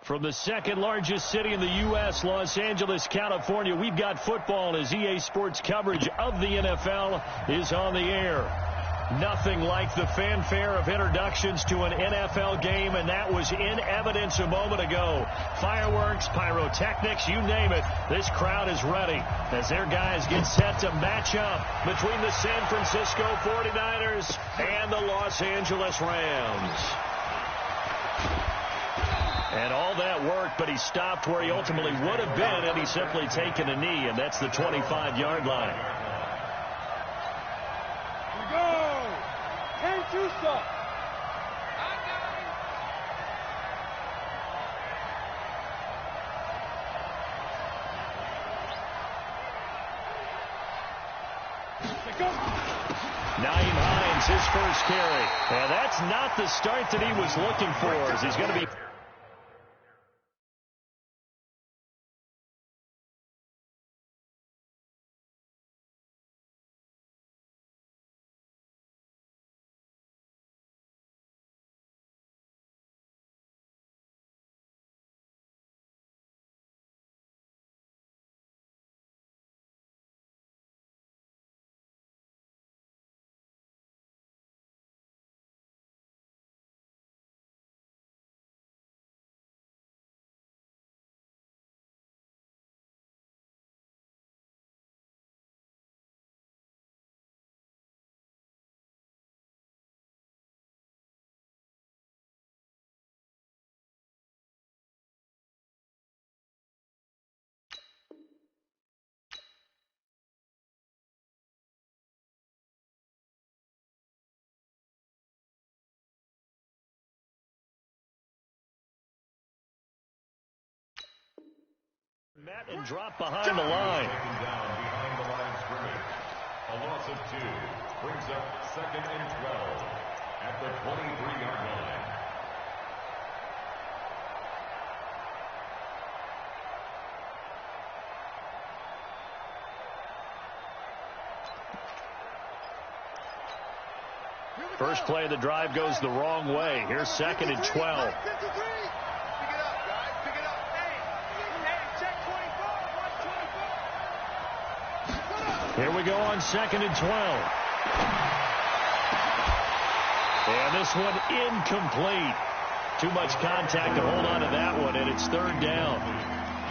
From the second largest city in the U.S., Los Angeles, California, we've got football as EA Sports coverage of the NFL is on the air. Nothing like the fanfare of introductions to an NFL game, and that was in evidence a moment ago. Fireworks, pyrotechnics, you name it. This crowd is ready as their guys get set to match up between the San Francisco 49ers and the Los Angeles Rams. And all that worked, but he stopped where he ultimately would have been, and he's simply taken a knee, and that's the 25-yard line. Here we go. Can't you stop? Naeem Hines, his first carry. And that's not the start that he was looking for, as he's going to be... Madden dropped behind the line. Down behind the line of scrimmage. A loss of 2 brings up 2nd and 12 at the 23-yard line. First play of the drive goes the wrong way. Here's 2nd and 12. Here we go on 2nd and 12. And this one incomplete. Too much contact to hold on to that one, and it's 3rd down.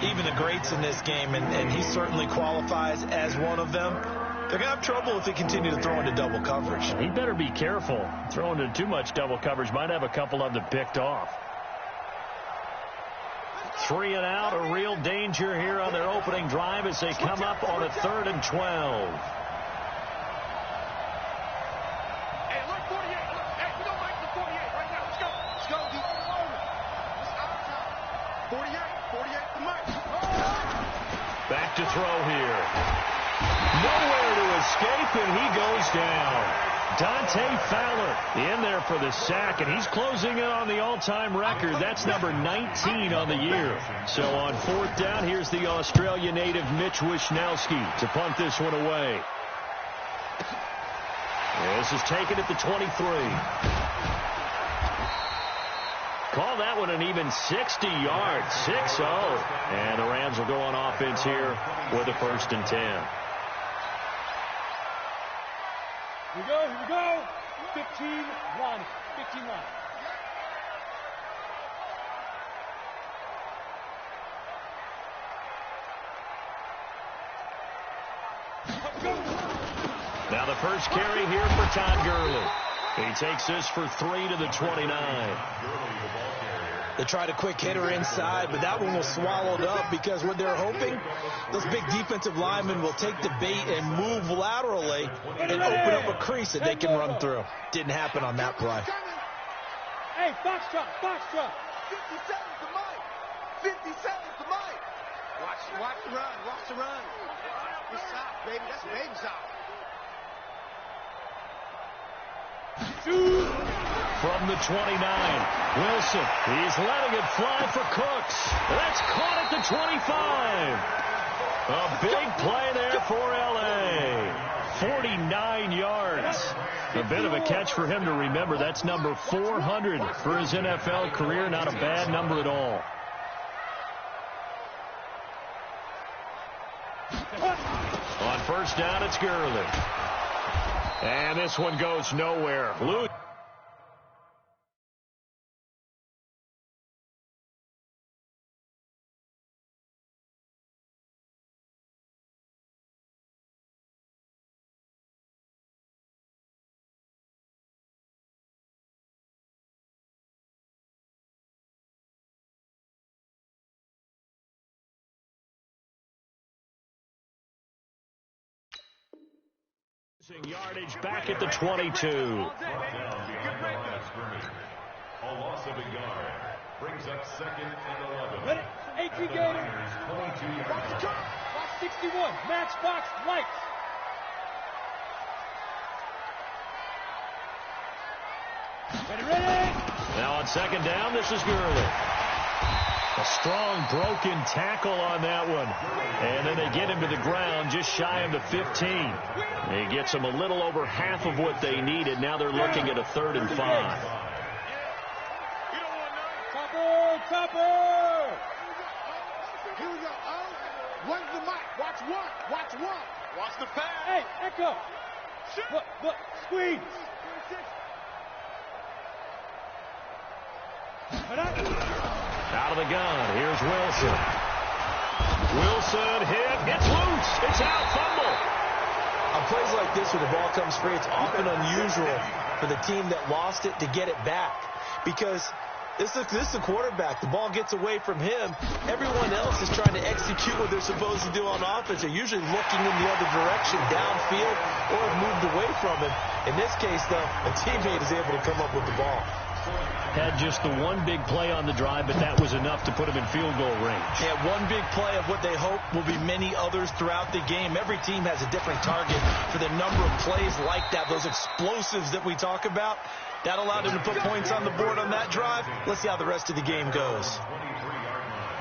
Even the greats in this game, and he certainly qualifies as one of them, they're going to have trouble if they continue to throw into double coverage. He better be careful. Throwing into too much double coverage might have a couple of them picked off. 3 and out, a real danger here on their opening drive as they come up on a 3rd and 12. Hey, look, 48. Look, hey, we don't like the 48 right now. Let's go. Let's go, D. It's our time. 48 the mark. Back to throw here. Nowhere to escape, and he goes down. Dante Fowler in there for the sack, and he's closing in on the all-time record. That's number 19 on the year. So on 4th down, here's the Australia native Mitch Wishnowsky to punt this one away. This is taken at the 23. Call that one an even 60 yards, 6-0. And the Rams will go on offense here with a 1st and 10. Here we go. 15-1. 15-1. Now the first carry here for Todd Gurley. He takes this for 3 to the 29. They tried a quick hitter inside, but that one was swallowed up because what they're hoping, those big defensive linemen will take the bait and move laterally and open up a crease that they can run through. Didn't happen on that play. Hey, Foxtrot. 57 to Mike. 57 to Mike. Watch the run. Watch the run. It's soft, baby. That's baby soft. From the 29, Wilson, he's letting it fly for Cooks. That's caught at the 25. A big play there for L.A. 49 yards. A bit of a catch for him to remember. That's number 400 for his NFL career. Not a bad number at all. first down. It's Gurley. And this one goes nowhere. Lose. Yardage back at the 22. Down behind the line of scrimmage. A loss of a yard brings up second and 11. Ready? 18 game. 22-yard line. Box 61. Matchbox lights. Ready? Now on second down, this is Gurley. A strong broken tackle on that one. And then they get him to the ground just shy of the 15. He gets them a little over half of what they needed. Now they're looking at a 3rd and 5. Topper! Here we go. One's the mic. Watch one. Watch the pass. Hey, Echo. Look, squeeze. Out of the gun. Here's Wilson. Wilson hit. It's loose. It's out. Fumble. On plays like this where the ball comes free, it's often unusual for the team that lost it to get it back. Because this is the quarterback. The ball gets away from him. Everyone else is trying to execute what they're supposed to do on offense. They're usually looking in the other direction, downfield, or have moved away from him. In this case, though, a teammate is able to come up with the ball. Had just the one big play on the drive, but that was enough to put him in field goal range. Yeah, one big play of what they hope will be many others throughout the game. Every team has a different target for the number of plays like that, those explosives that we talk about. That allowed him to put points on the board on that drive. Let's see how the rest of the game goes. 23-yard line.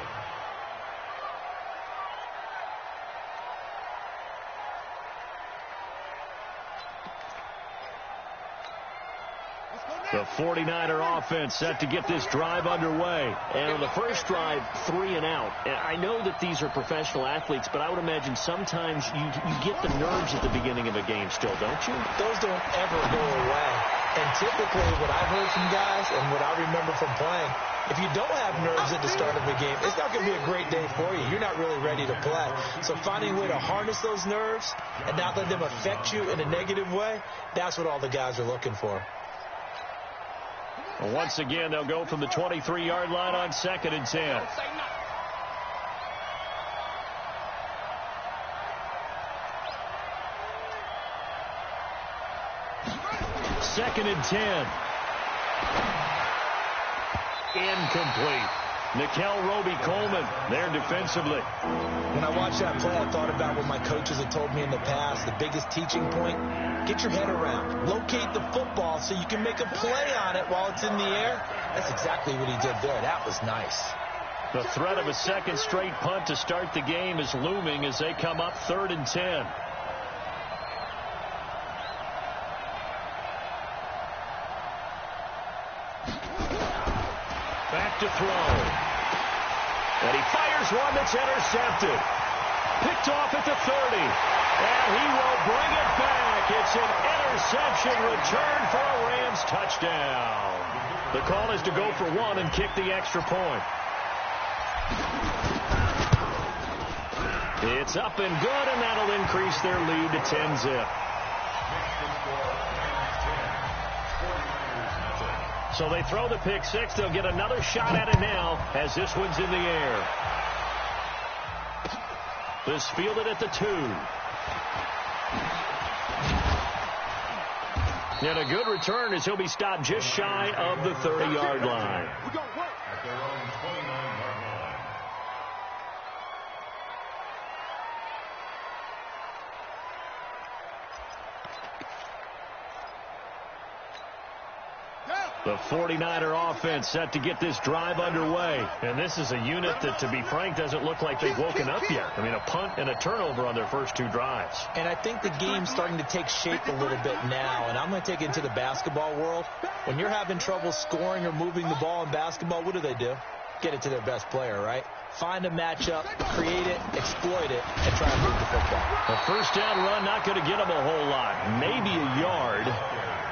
The 49er offense set to get this drive underway. And on the first drive, 3 and out. And I know that these are professional athletes, but I would imagine sometimes you get the nerves at the beginning of a game still, don't you? Those don't ever go away. And typically what I've heard from guys and what I remember from playing, if you don't have nerves at the start of a game, it's not going to be a great day for you. You're not really ready to play. So finding a way to harness those nerves and not let them affect you in a negative way, that's what all the guys are looking for. Well, once again, they'll go from the 23-yard line on 2nd and 10. Second and 10. Incomplete. Nickel Roby-Coleman there defensively. When I watched that play, I thought about what my coaches had told me in the past. The biggest teaching point, get your head around. Locate the football so you can make a play on it while it's in the air. That's exactly what he did there. That was nice. The threat of a second straight punt to start the game is looming as they come up 3rd and 10. Back to throw. And he fires one that's intercepted. Picked off at the 30. And he will bring it back. It's an interception return for a Rams touchdown. The call is to go for 1 and kick the extra point. It's up and good, and that'll increase their lead to 10-zip. So they throw the pick 6. They'll get another shot at it now as this one's in the air. This fielded at the 2. And a good return as he'll be stopped just shy of the 30-yard line. At their own 29-yard line. The 49er offense set to get this drive underway. And this is a unit that, to be frank, doesn't look like they've woken up yet. I mean, a punt and a turnover on their first 2 drives. And I think the game's starting to take shape a little bit now. And I'm going to take it into the basketball world. When you're having trouble scoring or moving the ball in basketball, what do? Get it to their best player, right? find a matchup, create it, exploit it, and try and move the football. A first down run, not going to get them a whole lot. Maybe a yard.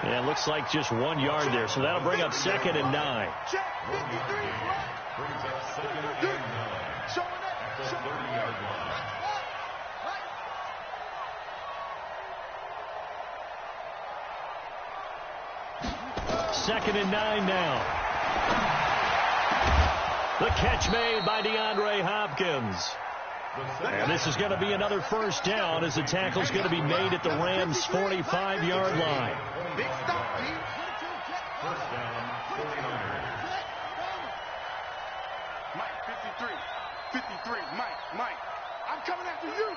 Yeah, it looks like just 1 yard there. So that'll bring up 2nd and 9. Check 53 is right. Brings up 2nd and 9. Showing up. At the 30-yard line. 2nd and 9 now. The catch made by DeAndre Hopkins. And this is going to be another first down as the tackle's going to be made at the Rams' 45-yard line. Big stop, D. First down, 49ers. Mike, 53. Mike. I'm coming after you.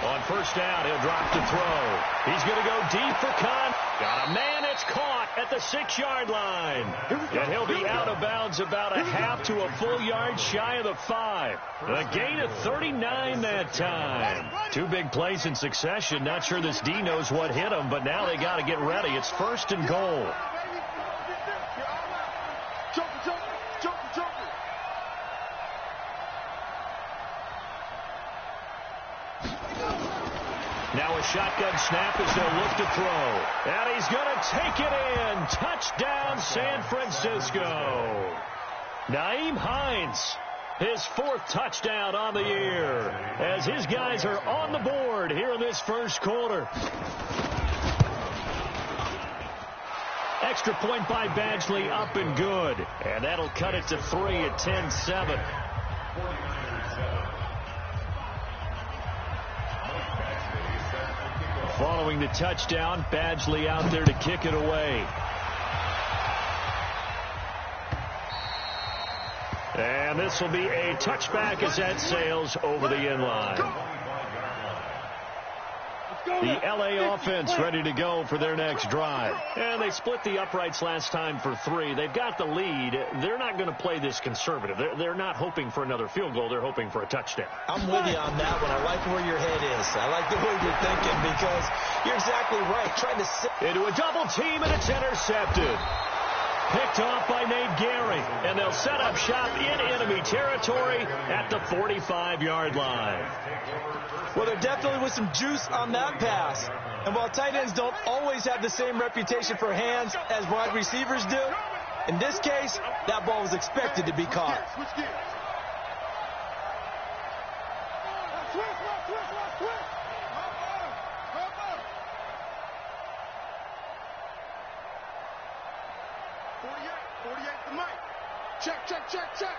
On first down, he'll drop to throw. He's going to go deep for Con. Got a man. It's caught at the 6-yard line. And he'll be out of bounds about a half to a full yard shy of the 5. A gain of 39 that time. 2 big plays in succession. Not sure this D knows what hit him, but now they got to get ready. It's 1st and goal. Joker. Now a shotgun snap as they'll look to throw. And he's going to take it in. Touchdown, San Francisco. Nyheim Hines, his 4th touchdown on the year, as his guys are on the board here in this first quarter. Extra point by Badgley, up and good. And that'll cut it to 3 at 10-7. Following the touchdown, Badgley out there to kick it away. And this will be a touchback as that sails over the end line. The LA offense ready to go for their next drive. And they split the uprights last time for 3. They've got the lead. They're not going to play this conservative. They're not hoping for another field goal. They're hoping for a touchdown. I'm with you on that one. I like where your head is. I like the way you're thinking because you're exactly right. Trying to sit into a double team, and it's intercepted. Picked off by Nate Gehry, and they'll set up shop in enemy territory at the 45-yard line. Well, there definitely was some juice on that pass. And while tight ends don't always have the same reputation for hands as wide receivers do, in this case, that ball was expected to be caught. Check.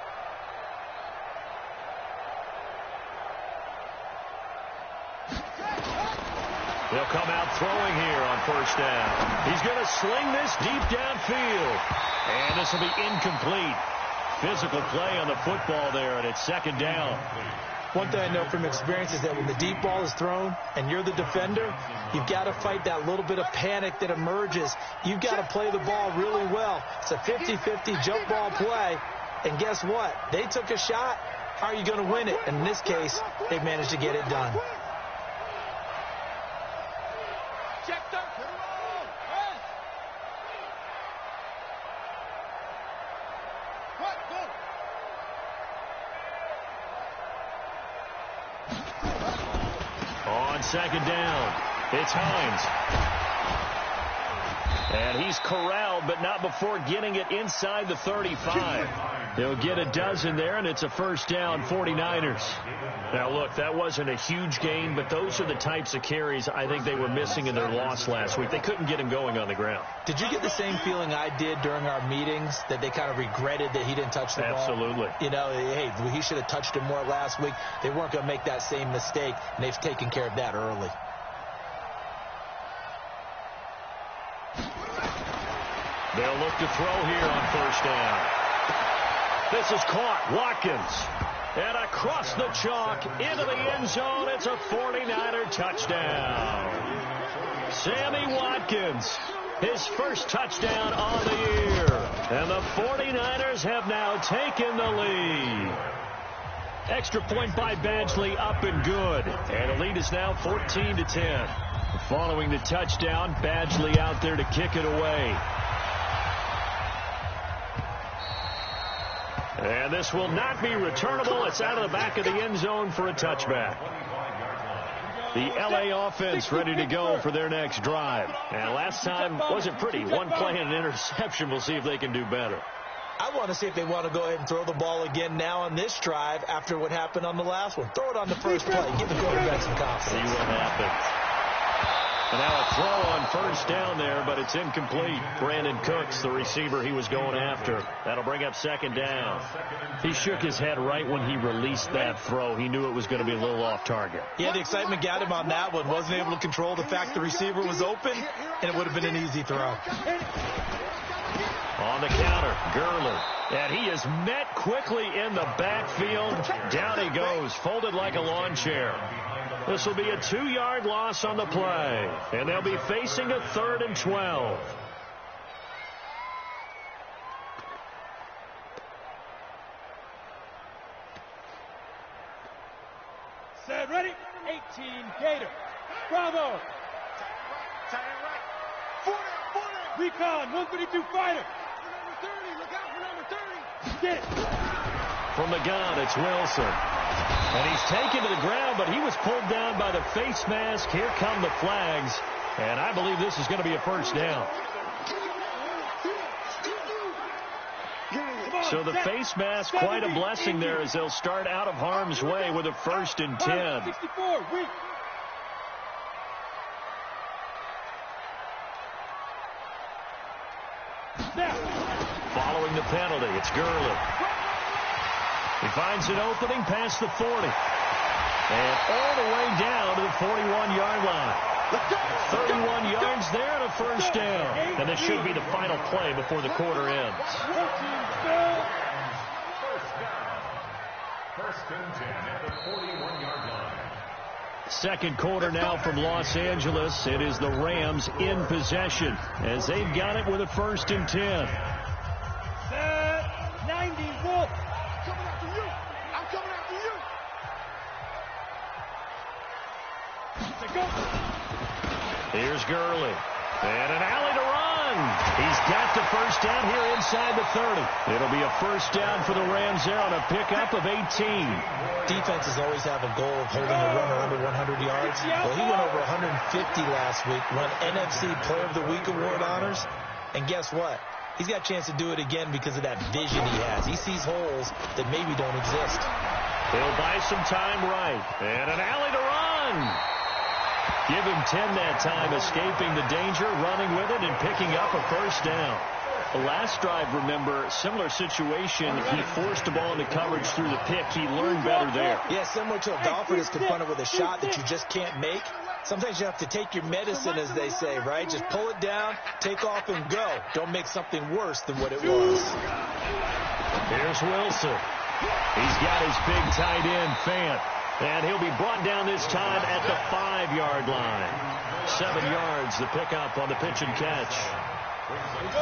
They'll come out throwing here on first down. He's going to sling this deep downfield. And this will be incomplete. Physical play on the football there, and it's 2nd down. One thing I know from experience is that when the deep ball is thrown and you're the defender, you've got to fight that little bit of panic that emerges. You've got to play the ball really well. It's a 50-50 jump ball play. And guess what? They took a shot. How are you going to win it? And in this case, they managed to get it done. On 2nd down, it's Hines. And he's corralled, but not before getting it inside the 35. He'll get a dozen there, and it's a first down, 49ers. Now, look, that wasn't a huge gain, but those are the types of carries I think they were missing in their loss last week. They couldn't get him going on the ground. Did you get the same feeling I did during our meetings, that they kind of regretted that he didn't touch the ball? Absolutely. You know, hey, he should have touched it more last week. They weren't going to make that same mistake, and they've taken care of that early. They'll look to throw here on first down. This is caught. Watkins. And across the chalk into the end zone. It's a 49er touchdown. Sammy Watkins, his first touchdown on the year. And the 49ers have now taken the lead. Extra point by Badgley, up and good. And the lead is now 14-10. Following the touchdown, Badgley out there to kick it away. And this will not be returnable. It's out of the back of the end zone for a touchback. The LA offense ready to go for their next drive. And last time wasn't pretty. One play and an interception. We'll see if they can do better. I want to see if they want to go ahead and throw the ball again now on this drive after what happened on the last one. Throw it on the first play. Give the quarterback some confidence. See what happens. And now a throw on first down there, but it's incomplete. Brandon Cooks, the receiver he was going after. That'll bring up second down. He shook his head right when he released that throw. He knew it was going to be a little off target. Yeah, the excitement got him on that one. Wasn't able to control the fact the receiver was open, and it would have been an easy throw. On the counter, Gurley. And he is met quickly in the backfield. Down he goes, folded like a lawn chair. This will be a 2-yard loss on the play. And they'll be facing a 3rd and 12. Set, ready? 18, Gator. Bravo. Tight end right. 40. Recon, 132 fighter. Number 30. Look out for number 30. Get it. From the gun, it's Wilson. And he's taken to the ground, but he was pulled down by the face mask. Here come the flags. And I believe this is going to be a first down. So the face mask, quite a blessing there as they'll start out of harm's way with a 1st and 10. 64, weak. Following the penalty, it's Gurley. He finds an opening past the 40. And all the way down to the 41-yard line. 31 yards there and a first down. And this should be the final play before the quarter ends. First and 10 at the 41-yard line. Second quarter now from Los Angeles. It is the Rams in possession as they've got it with a 1st and 10. 90, Wolf. Coming after you. I'm coming after you. Here's Gurley. And an alley to run. He's got the first down here inside the 30. It'll be a first down for the Rams there on a pickup of 18. Defenses always have a goal of holding a runner under 100 yards. Well, he went over 150 last week, won NFC Player of the Week award honors. And guess what? He's got a chance to do it again because of that vision he has. He sees holes that maybe don't exist. He'll buy some time right. And an alley to run. Give him 10 that time, escaping the danger, running with it, and picking up a first down. The last drive, remember, similar situation. He forced the ball into coverage through the pick. He learned better there. Yeah, similar to a golfer that's confronted with a shot that you just can't make. Sometimes you have to take your medicine, as they say, right? Just pull it down, take off, and go. Don't make something worse than what it was. Here's Wilson. He's got his big tight end, Fant. And he'll be brought down this time at the 5-yard line. 7 yards, the pickup on the pitch and catch.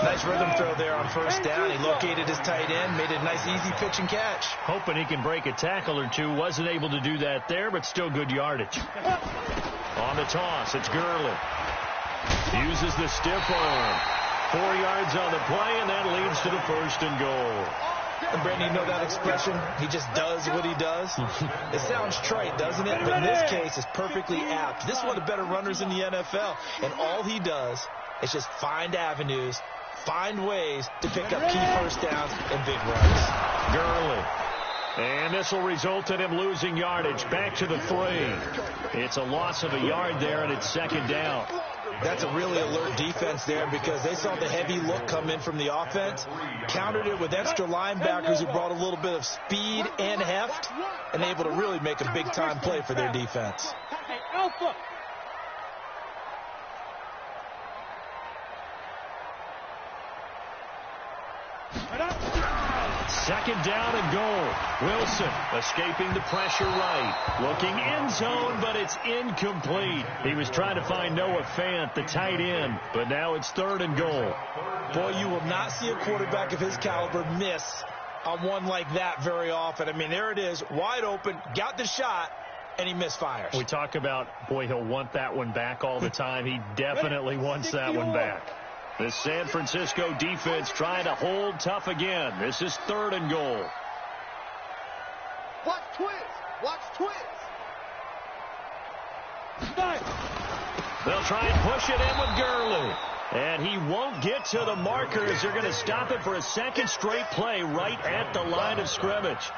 Nice rhythm throw there on first down. He located his tight end, made a nice easy pitch and catch. Hoping he can break a tackle or two. Wasn't able to do that there, but still good yardage. On the toss, it's Gurley. Uses the stiff arm. 4 yards on the play, and that leads to the 1st and goal. And Brandon, you know that expression? He just does what he does. It sounds trite, doesn't it? But in this case, it's perfectly apt. This is one of the better runners in the NFL. And all he does is just find avenues, find ways to pick up key first downs and big runs. Gurley. And this will result in him losing yardage. Back to the 3. It's a loss of a yard there, and it's 2nd down. That's a really alert defense there because they saw the heavy look come in from the offense, countered it with extra linebackers who brought a little bit of speed and heft, and able to really make a big-time play for their defense. Hey, Alpha. Second down and goal. Wilson escaping the pressure right. Looking end zone, but it's incomplete. He was trying to find Noah Fant, the tight end, but now it's 3rd and goal. Boy, you will not see a quarterback of his caliber miss on one like that very often. I mean, there it is, wide open, got the shot, and he misfires. We talk about, boy, he'll want that one back all the time. He definitely wants that one back. The San Francisco defense trying to hold tough again. This is 3rd and goal. Watch twist. Watch twist. They'll try and push it in with Gurley. And he won't get to the markers. They're going to stop it for a second straight play right at the line of scrimmage.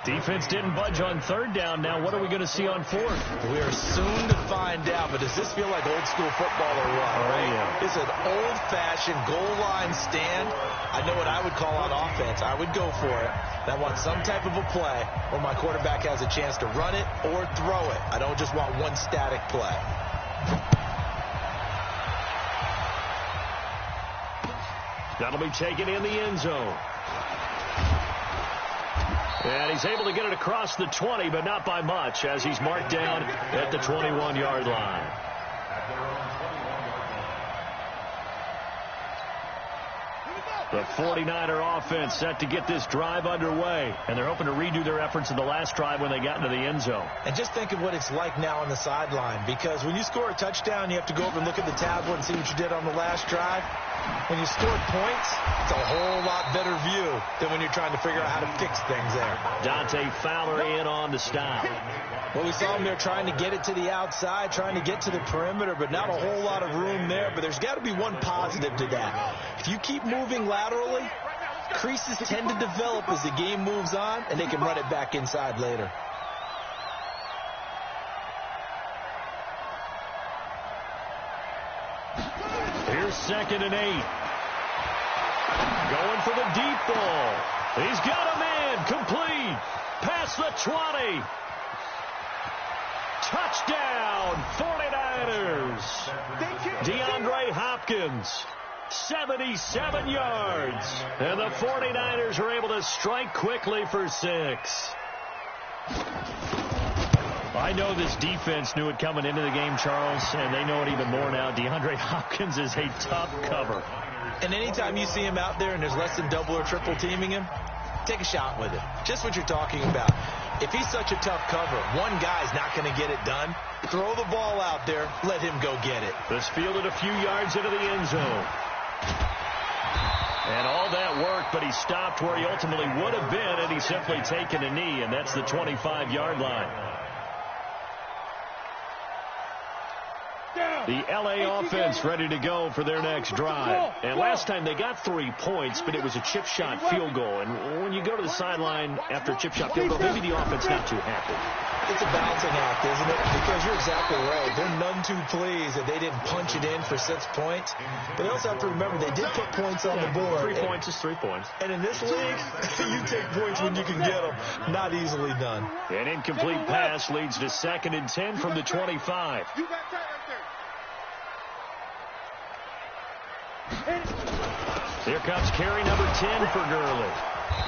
Defense didn't budge on third down. Now what are we going to see on fourth? We are soon to find out, but does this feel like old school football or what? Oh, yeah. It's an old-fashioned goal line stand. I know what I would call on offense. I would go for it. I want some type of a play where my quarterback has a chance to run it or throw it. I don't just want one static play. That'll be taken in the end zone. And he's able to get it across the 20, but not by much, as he's marked down at the 21-yard line. The 49er offense set to get this drive underway, and they're hoping to redo their efforts in the last drive when they got into the end zone. And just think of what it's like now on the sideline, because when you score a touchdown, you have to go over and look at the tablet and see what you did on the last drive. When you scored points, it's a whole lot better view than when you're trying to figure out how to fix things there. Dante Fowler in on the stop. Well, we saw him there trying to get it to the outside, trying to get to the perimeter, but not a whole lot of room there. But there's got to be one positive to that. If you keep moving laterally, creases tend to develop as the game moves on, and they can run it back inside later. Here's 2nd and 8. Going for the deep ball. He's got a man. Complete. Past the 20. Touchdown, 49ers. DeAndre Hopkins, 77 yards. And the 49ers are able to strike quickly for 6. I know this defense knew it coming into the game, Charles, and they know it even more now. DeAndre Hopkins is a tough cover. And anytime you see him out there and there's less than double or triple teaming him, take a shot with it. Just what you're talking about. If he's such a tough cover, one guy's not going to get it done. Throw the ball out there. Let him go get it. This fielded a few yards into the end zone. And all that worked, but he stopped where he ultimately would have been, and he's simply taken a knee, and that's the 25-yard line. The L.A. offense ready to go for their next drive. And last time they got 3 points, but it was a chip shot field goal. And when you go to the sideline after a chip shot field goal, maybe the offense not too happy. It's a balancing act, isn't it? Because you're exactly right. They're none too pleased that they didn't punch it in for 6 points. But they also have to remember they did put points on the board. 3 points is 3 points. And in this league, you take points when you can get them. Not easily done. An incomplete pass leads to 2nd and 10 from the 25. You got that right there. Here comes carry number 10 for Gurley.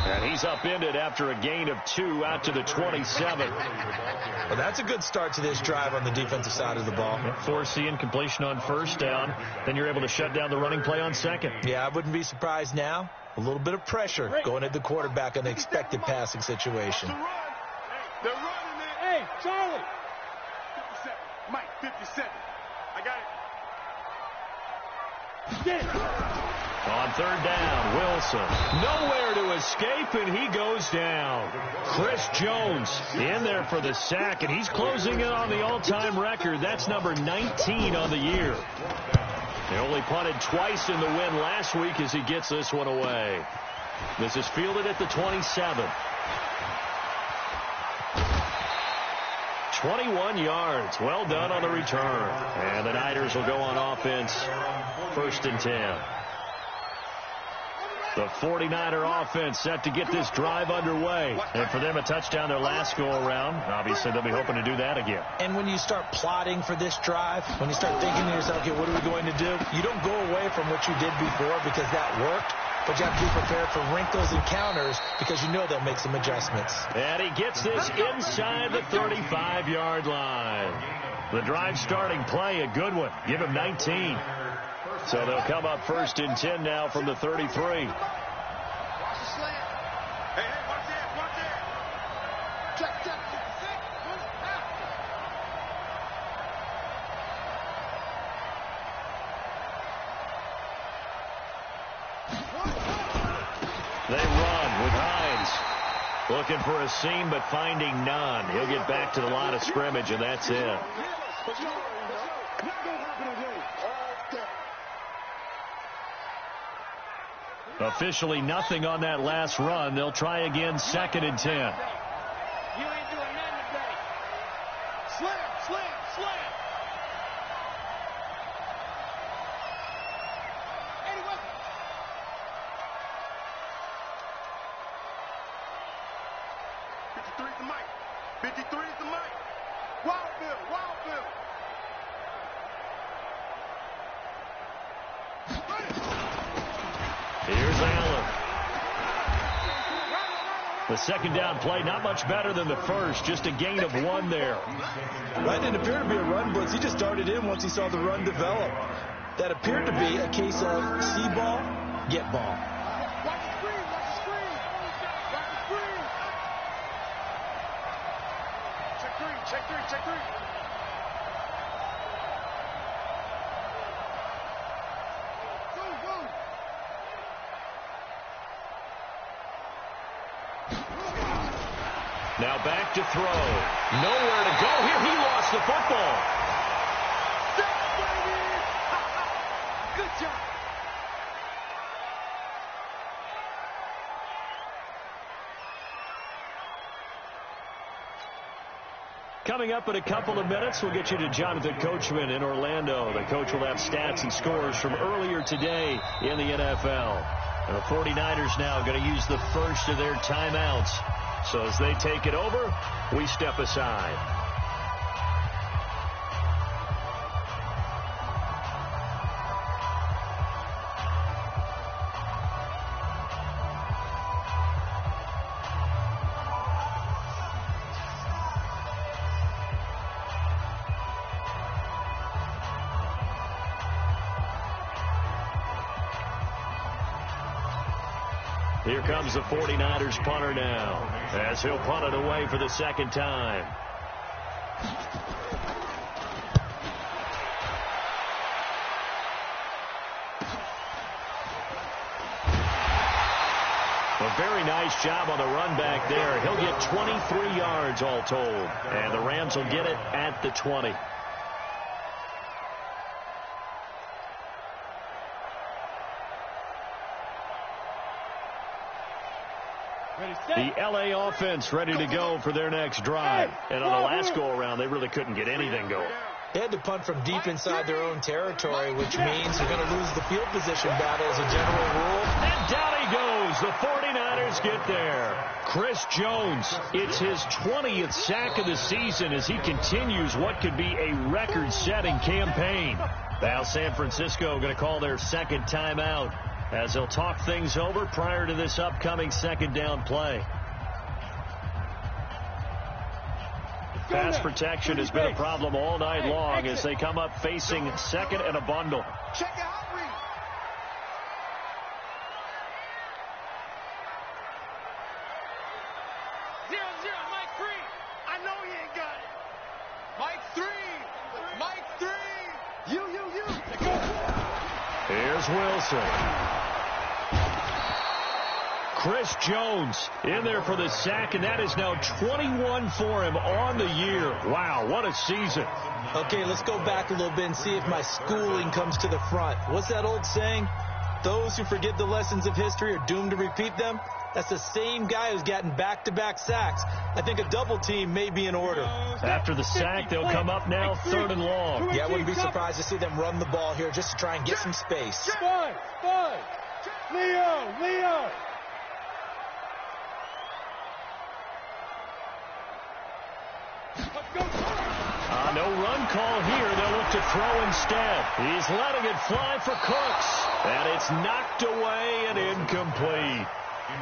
And he's upended after a gain of 2 out to the 27. Well, that's a good start to this drive on the defensive side of the ball. Force the incompletion on first down. Then you're able to shut down the running play on second. Yeah, I wouldn't be surprised now. A little bit of pressure going at the quarterback on the expected passing situation. They're running, man. Hey, Charlie. 57. Mike, 57. I got it. Get it. On third down, Wilson. Nowhere to escape, and he goes down. Chris Jones in there for the sack, and he's closing in on the all-time record. That's number 19 on the year. They only punted twice in the win last week as he gets this one away. This is fielded at the 27. 21 yards. Well done on the return. And the Niners will go on offense. 1st and 10. The 49er offense set to get this drive underway. And for them, a touchdown their last go-around. Obviously, they'll be hoping to do that again. And when you start plotting for this drive, when you start thinking to yourself, okay, what are we going to do? You don't go away from what you did before because that worked. But you have to be prepared for wrinkles and counters because you know they'll make some adjustments. And he gets this inside the 35-yard line. The drive starting play, a good one. Give him 19. So they'll come up 1st and 10 now from the 33. Watch the slant. Hey, watch that. Watch that. Check, check. They run with Hines. Looking for a seam, but finding none. He'll get back to the line of scrimmage, and that's it. Officially nothing on that last run. They'll try again, 2nd and 10. You ain't doing nothing today. Slam, slam, slam. Anyway. 53 is the mic. 53 is the mic. Wildville, Wildville. Here's Allen. The 2nd down play, not much better than the first, just a gain of 1 there. That didn't appear to be a run blitz. He just darted in once he saw the run develop. That appeared to be a case of see ball, get ball. Watch the screen, watch the screen. Watch the screen. Check 3, check 3, check 3. Now back to throw. Nowhere to go here. He lost the football. Good job. Coming up in a couple of minutes, we'll get you to Jonathan Coachman in Orlando. The coach will have stats and scores from earlier today in the NFL. And the 49ers now going to use the first of their timeouts. So as they take it over, we step aside. Here comes the 49ers punter now, as he'll punt it away for the 2nd time. A very nice job on the run back there. He'll get 23 yards all told, and the Rams will get it at the 20. The LA offense ready to go for their next drive. And on the last go-around, they really couldn't get anything going. They had to punt from deep inside their own territory, which means they're going to lose the field position battle as a general rule. And down he goes. The 49ers get there. Chris Jones, it's his 20th sack of the season as he continues what could be a record-setting campaign. Now San Francisco going to call their 2nd timeout, as they'll talk things over prior to this upcoming 2nd down play. Pass protection has been a problem all night long as they come up facing 2nd and a bundle. Check it out, Reed. Zero, Mike 3. I know he ain't got it. Mike 3. Mike 3. You. Here's Wilson. Chris Jones in there for the sack, and that is now 21 for him on the year. Wow, what a season. Okay, let's go back a little bit and see if my schooling comes to the front. What's that old saying? Those who forget the lessons of history are doomed to repeat them. That's the same guy who's gotten back-to-back sacks. I think a double team may be in order. After the sack, they'll come up now 3rd and long. Yeah, I wouldn't be surprised to see them run the ball here just to try and get some space. Spy. Leo. No run call here. They'll look to throw instead. He's letting it fly for Cooks. And it's knocked away and incomplete.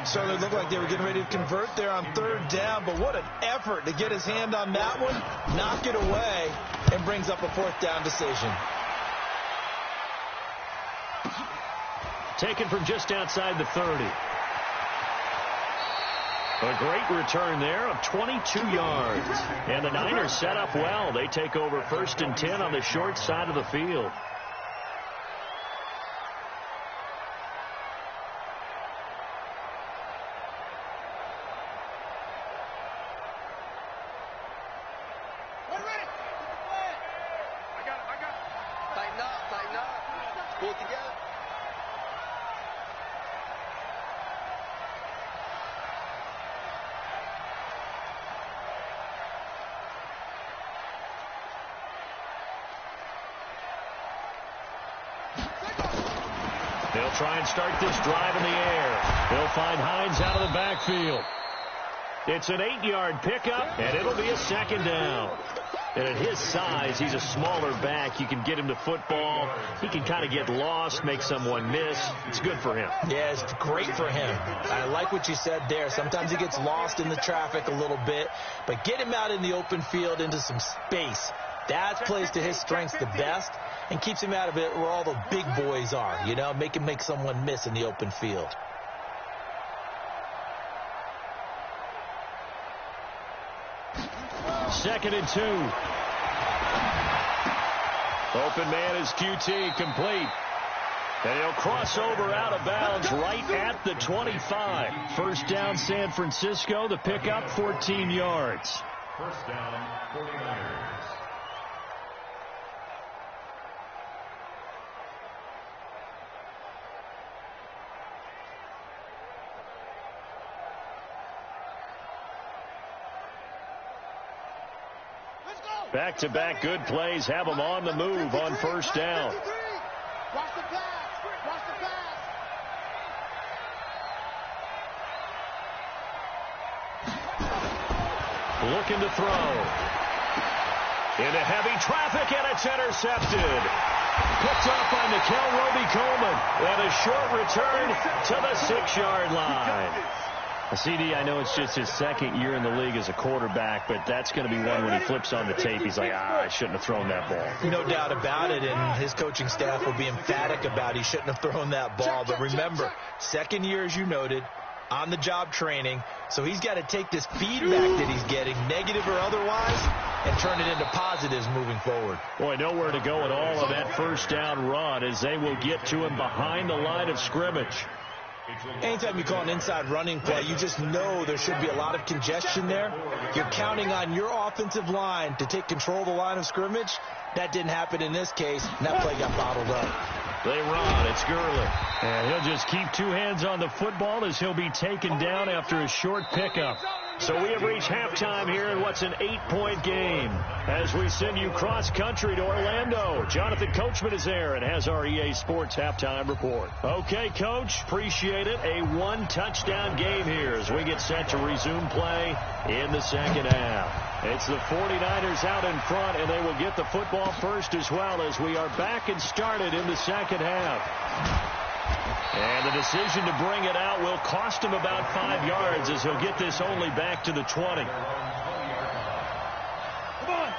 So they looked like they were getting ready to convert there on 3rd down, but what an effort to get his hand on that one, knock it away, and brings up a 4th down decision. Taken from just outside the 30. A great return there of 22 yards. And the Niners set up well. They take over 1st and 10 on the short side of the field. Pull it together. They'll try and start this drive in the air. They'll find Hines out of the backfield. It's an 8-yard pickup, and it'll be a second down. And at his size, he's a smaller back. You can get him to football. He can kind of get lost, make someone miss. It's good for him. Yeah, it's great for him. I like what you said there. Sometimes he gets lost in the traffic a little bit, but get him out in the open field into some space. That plays to his strengths the best and keeps him out of it where all the big boys are, you know, make him make someone miss in the open field. Second and 2. Open man is QT, complete. And he'll cross over out of bounds right at the 25. First down, San Francisco. The pickup, 14 yards. First down, 49ers. Back-to-back good plays have them on the move on first down. Watch the pass. Watch the pass. Looking to throw. Into heavy traffic, and it's intercepted. Picked off by Nikel Roby-Coleman. And a short return to the 6-yard line. CD, I know it's just his second year in the league as a quarterback, but that's going to be one when he flips on the tape. He's like, I shouldn't have thrown that ball. No doubt about it, and his coaching staff will be emphatic about he shouldn't have thrown that ball. But remember, second year, as you noted, on-the-job training, so he's got to take this feedback that he's getting, negative or otherwise, and turn it into positives moving forward. Boy, nowhere to go at all on that first down run as they will get to him behind the line of scrimmage. Anytime you call an inside running play, you just know there should be a lot of congestion there. You're counting on your offensive line to take control of the line of scrimmage. That didn't happen in this case, and that play got bottled up. They run. It's Gurley. And he'll just keep two hands on the football as he'll be taken down after a short pickup. So we have reached halftime here in what's an 8-point game as we send you cross-country to Orlando. Jonathan Coachman is there and has our EA Sports halftime report. Okay, Coach, appreciate it. A one-touchdown game here as we get set to resume play in the second half. It's the 49ers out in front, and they will get the football first as well as we are back and started in the second half. And the decision to bring it out will cost him about 5 yards as he'll get this only back to the 20.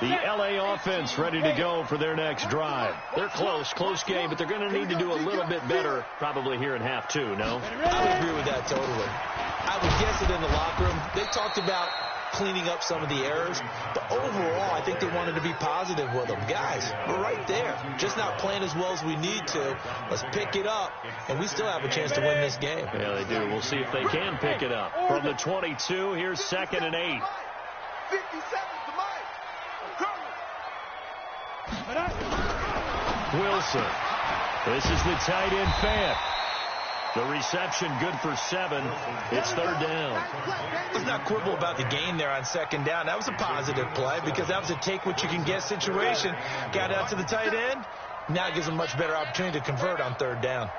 The LA offense ready to go for their next drive. They're close game, but they're going to need to do a little bit better probably here in half two, no? I would agree with that totally. I would guess it in the locker room. They talked about cleaning up some of the errors, but overall I think they wanted to be positive with them. Guys, we're right there, just not playing as well as we need to. Let's pick it up, and we still have a chance to win this game. Yeah, they do. We'll see if they can pick it up. From the 22, here's 2nd and 8. 50 seconds to Mike. Wilson. This is the tight end fan. The reception good for 7. It's 3rd down. Let's not quibble about the gain there on 2nd down. That was a positive play because that was a take-what-you-can-get situation. Got out to the tight end. Now it gives them a much better opportunity to convert on 3rd down.